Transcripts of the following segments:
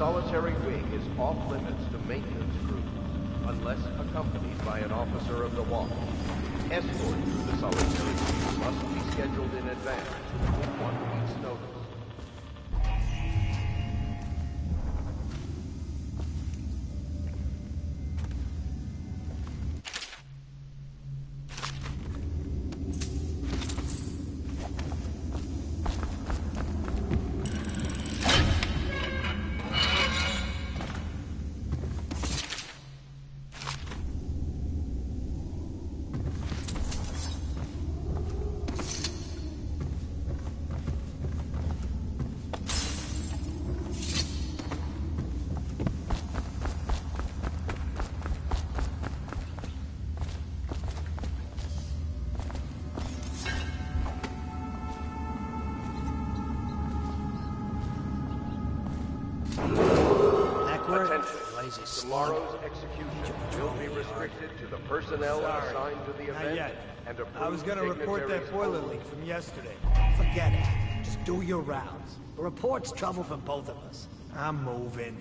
solitary wing is off limits to maintenance crews, unless accompanied by an officer of the watch. Escort through the solitary wing must be scheduled in advance, with 1 week's notice. Tomorrow's execution will be restricted to the personnel assigned to the event and approved. I was gonna report that boiler leak from yesterday. Forget it. Just do your rounds. The report's trouble for both of us. I'm moving.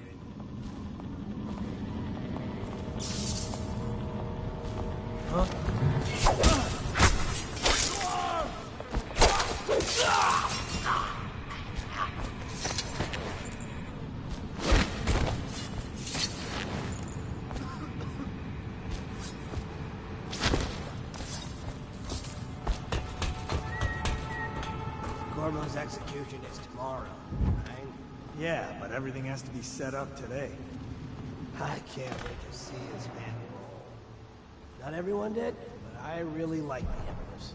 Huh? Corvo's execution is tomorrow, right? Yeah, but everything has to be set up today. I can't wait to see his man roll. Not everyone did, but I really like the Empress.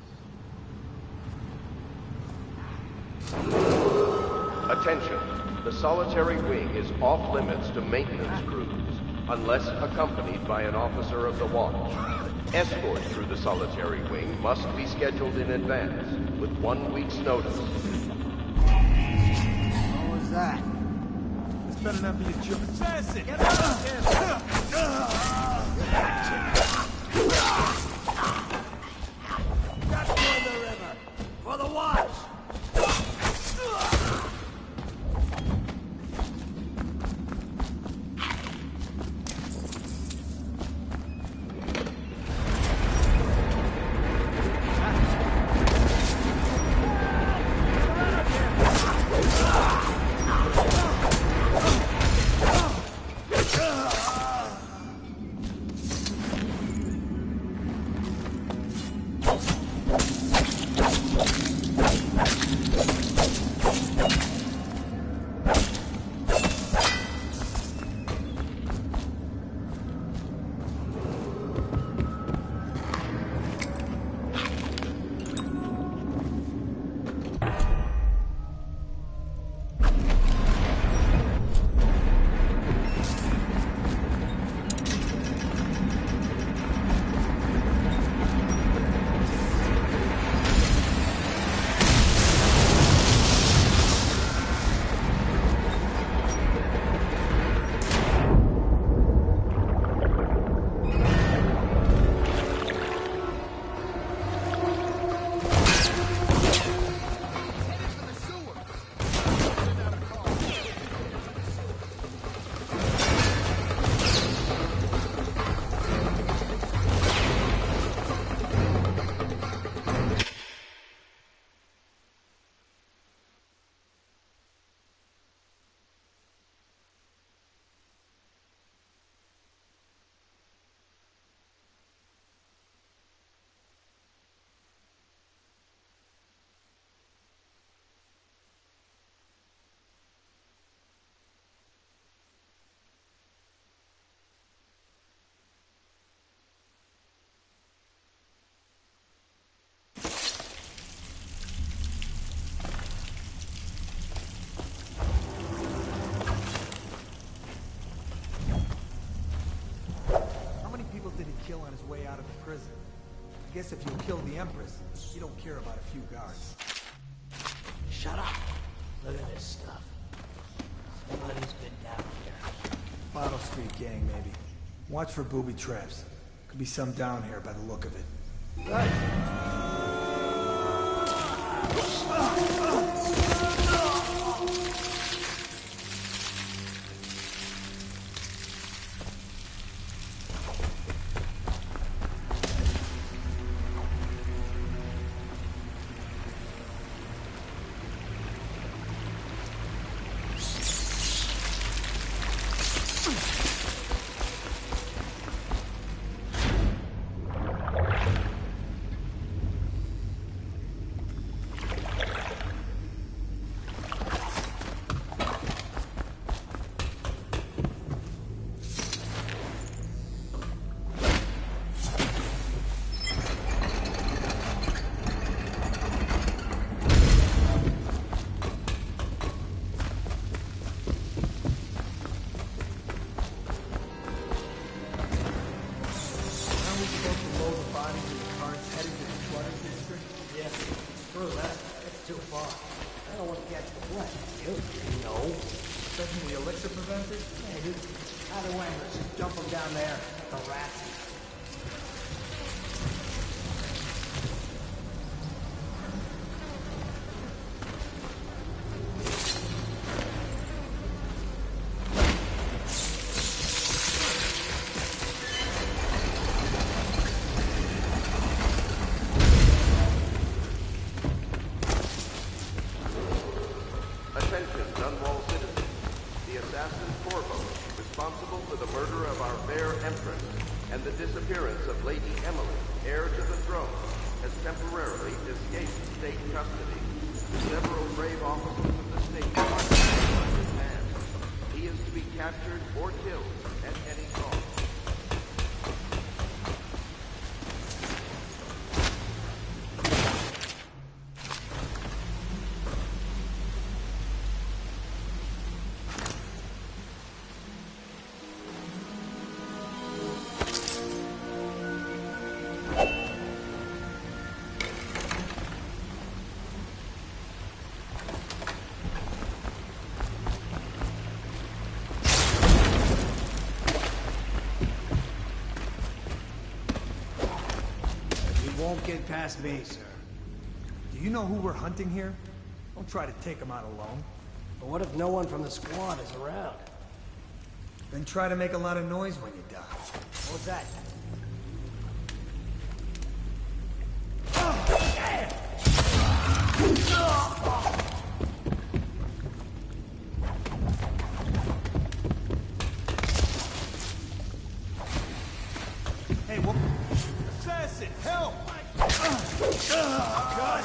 Attention. The solitary wing is off limits to maintenance crews, unless accompanied by an officer of the watch. Escort through the solitary wing must be scheduled in advance, with 1 week's notice. What was that? This better not be a joke. Assassin! Get out of here! That's for the river! For the watch! Kill on his way out of the prison. I guess if you kill the Empress, you don't care about a few guards. Shut up. Look at this stuff. Somebody's been down here. Bottle Street gang, maybe. Watch for booby traps. Could be some down here by the look of it. Right. too far. I don't want to catch the plague. You? No. Setting the elixir preventers? Hey, dude. Either way, let's just dump them down there. The rats. Won't get past me, sir. Do you know who we're hunting here? Don't try to take him out alone. But what if no one from the squad is around? Then try to make a lot of noise when you die. What's that? Hey, what? Assassin, help! God!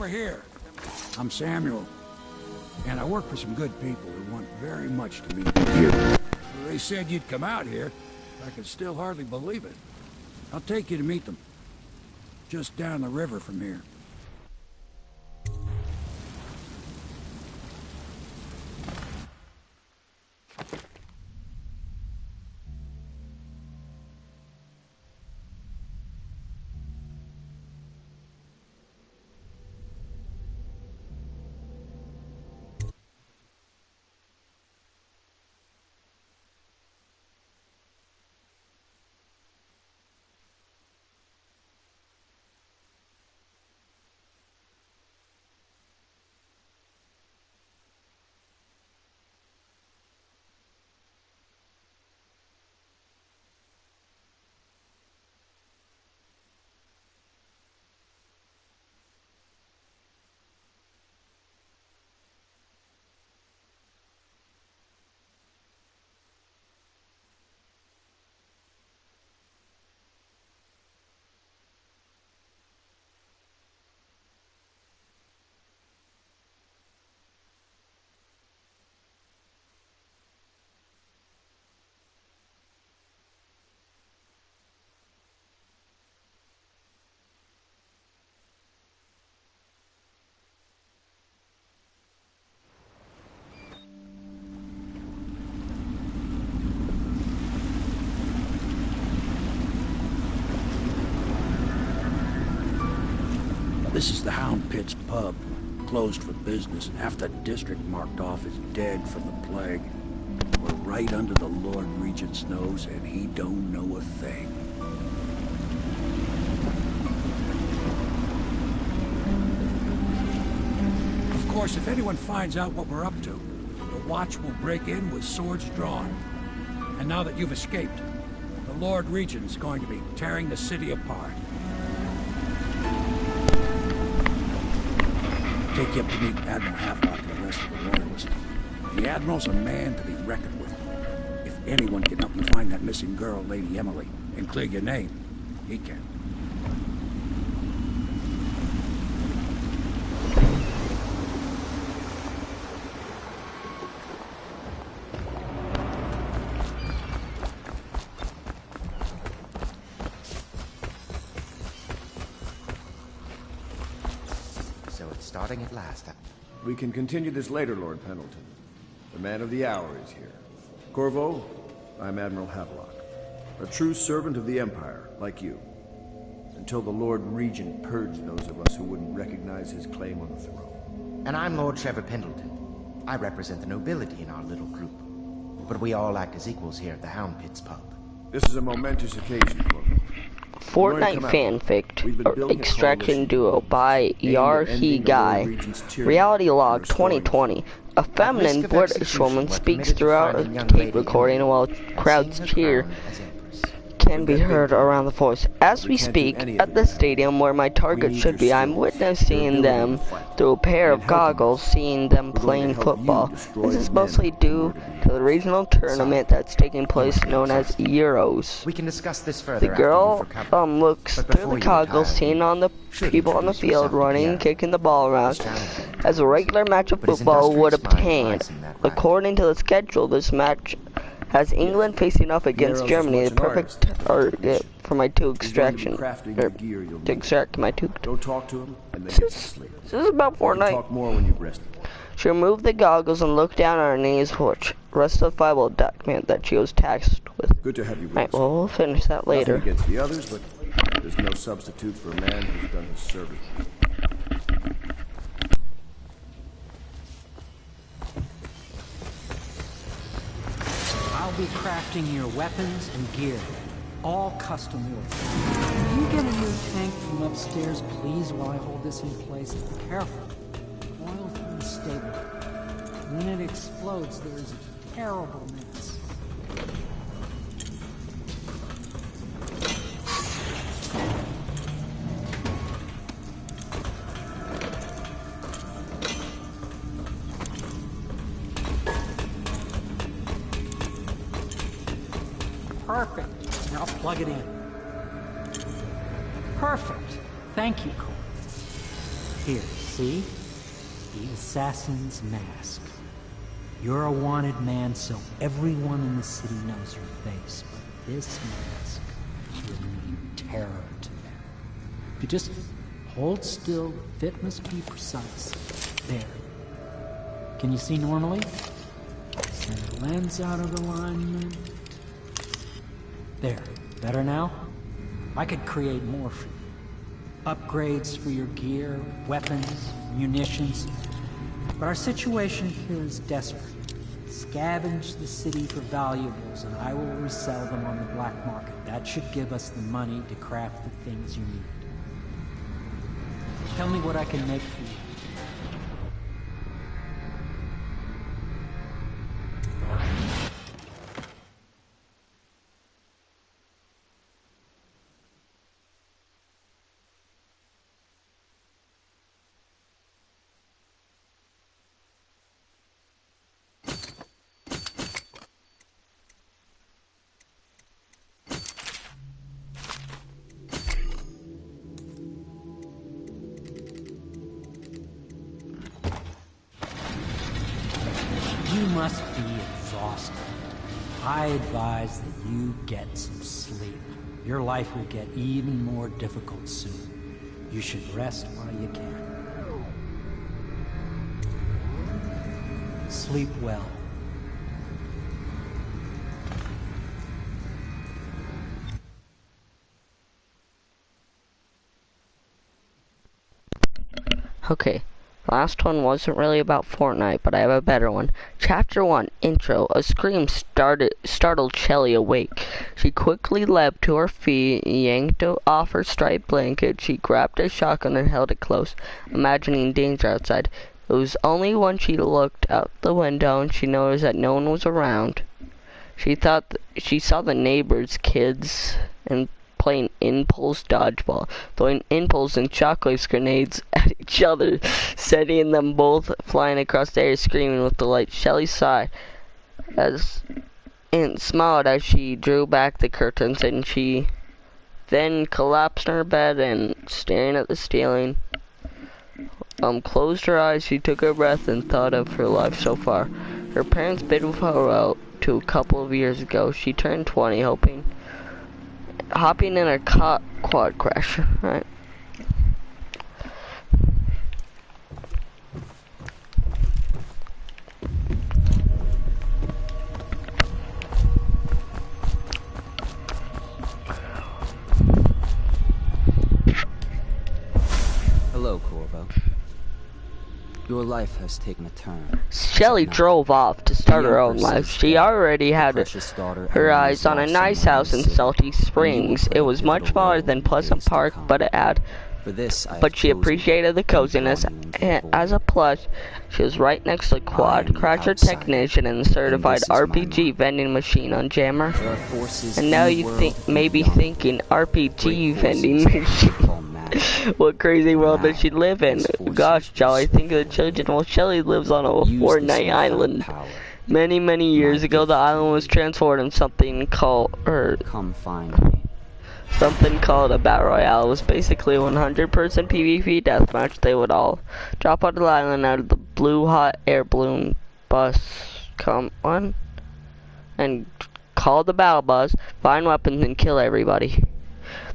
Here. I'm Samuel, and I work for some good people who want very much to meet you. They said you'd come out here. I can still hardly believe it. I'll take you to meet them. Just down the river from here. This is the Hound Pit's pub, closed for business. Half the district marked off as dead from the plague. We're right under the Lord Regent's nose, and he don't know a thing. Of course, if anyone finds out what we're up to, the Watch will break in with swords drawn. And now that you've escaped, the Lord Regent's going to be tearing the city apart. Take you up to meet Admiral Havelock and the rest of the Loyalists. The Admiral's a man to be reckoned with. If anyone can help you find that missing girl, Lady Emily, and clear your name, he can. starting at last. We can continue this later, Lord Pendleton. The man of the hour is here. Corvo, I'm Admiral Havelock. A true servant of the Empire, like you. Until the Lord Regent purged those of us who wouldn't recognize his claim on the throne. And I'm Lord Trevor Pendleton. I represent the nobility in our little group. But we all act as equals here at the Hound Pits pub. This is a momentous occasion, Corvo. Fortnite fanfic, or extraction duo by Yarhi Guy. Reality log 2020. A feminine British woman speaks throughout a tape recording while crowds cheer can be heard around the force. As we speak, at the stadium where my target should be, I'm witnessing them through a pair of goggles, seeing them playing football. This is mostly due to the regional tournament that's taking place known as Euros. We can discuss this further. The girl looks through the goggles, seeing on the people on the field running, kicking the ball around, as a regular match of football would obtain. According to the schedule, this match has England facing off against Germany, the perfect target for my two extraction, to extract my two. Go talk to him and then get to sleep. This is about Fortnite. Talk more when you've rested. She removed the goggles and looked down on her knees, which rest of the Bible document that she was tasked with. Good to have you with Right, us. well, we'll finish that later. Nothing against the others, but there's no substitute for a man who's done his service. I'll be crafting your weapons and gear, all custom wood. Can you get a new tank from upstairs, please, while I hold this in place? Careful. Oil from the stable. When it explodes, there is a terrible mess. Perfect. Now plug it in. Perfect. Thank you, Cole. Here, see? The assassin's mask. You're a wanted man, so everyone in the city knows your face. But this mask will mean terror to them. If you just hold still, the fit must be precise. There. Can you see normally? Send the lens out of alignment. There. Better now? I could create more for you. Upgrades for your gear, weapons, munitions. But our situation here is desperate. Scavenge the city for valuables, and I will resell them on the black market. That should give us the money to craft the things you need. Tell me what I can make for you. You must be exhausted. I advise that you get some sleep. Your life will get even more difficult soon. You should rest while you can. Sleep well. Okay, last one wasn't really about Fortnite, but I have a better one. Chapter 1, Intro. A scream startled Shelly awake. She quickly leapt to her feet, yanked off her striped blanket. She grabbed a shotgun and held it close, imagining danger outside. It was only when she looked out the window and she noticed that no one was around. She thought she saw the neighbors' kids and playing impulse dodgeball, throwing impulse and shockwave grenades at each other, sending them both flying across the air, screaming with delight. Shelly sighed and smiled as she drew back the curtains, and she then collapsed in her bed and, staring at the ceiling, closed her eyes. She took a breath and thought of her life so far. Her parents bid farewell to a couple of years ago. She turned 20, hopping in a quad crash, right? Corvo. Your life has taken a turn. Shelley drove off to start her own life. She already had her eyes on a nice house in Salty Springs. It was much smaller than Pleasant Park, but she appreciated the coziness. As a plus, she was right next to Quadcrusher Technician and the certified RPG vending machine on Jammer. And now you may be thinking, RPG vending machine. What crazy world does she live in? Gosh, Jolly, think of the children. Well, Shelley lives on a Fortnite island. Many years ago, the island was transformed in something called a Battle Royale. It was basically a 100-person PvP deathmatch. They would all drop onto the island out of the blue hot air balloon bus. Come on. And call the battle bus, find weapons, and kill everybody.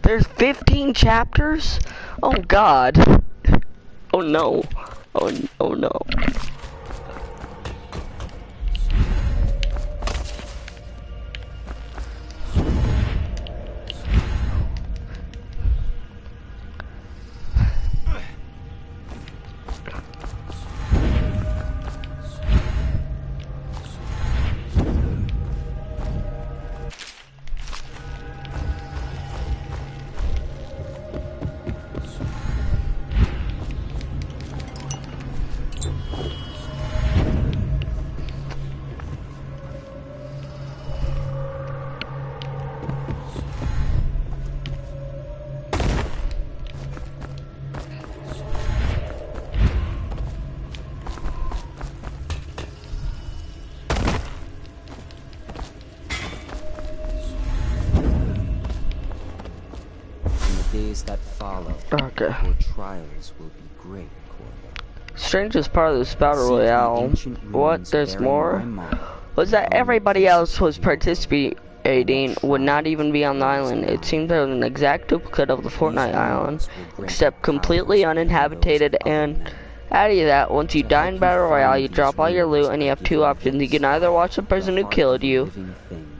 There's 15 chapters? Oh god. Oh no. Oh no. That follow. Okay. Your trials will be great, Corvo. Strangest part of this battle royale. What? There's more? Was that everybody else was participating would not even be on the island. It seemed there was an exact duplicate of the Fortnite island, except completely uninhabited. And adding to that, once you die in battle royale, you drop all your loot, and you have two options. You can either watch the person who killed you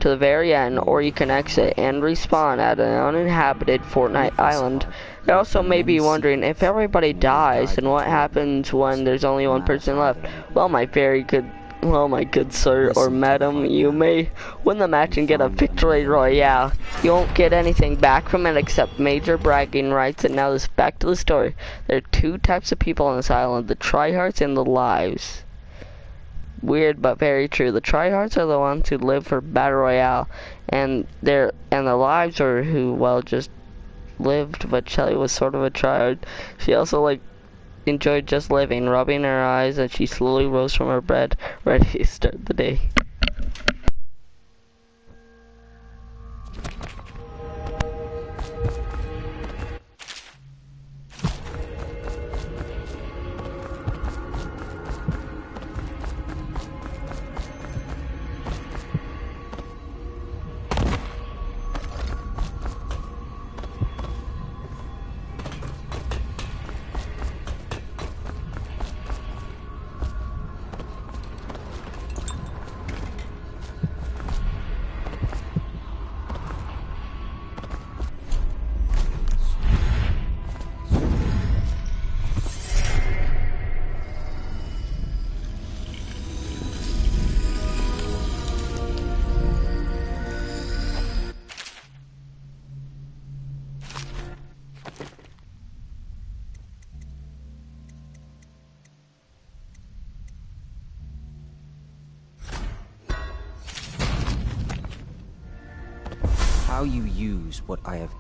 to the very end, or you can exit and respawn at an uninhabited Fortnite island. You also may be wondering, if everybody dies, then what happens when there's only one person left? Well, my good sir or madam, you may win the match and get a victory royale. You won't get anything back from it except major bragging rights. And now back to the story. There are two types of people on this island: the tryhards and the lives. Weird but very true. The tryhards are the ones who live for battle royale, and the lives are who, well, just lived. But Shelley was sort of a tryhard. She also enjoyed just living, rubbing her eyes, and she slowly rose from her bed, ready to start the day. How you use what I have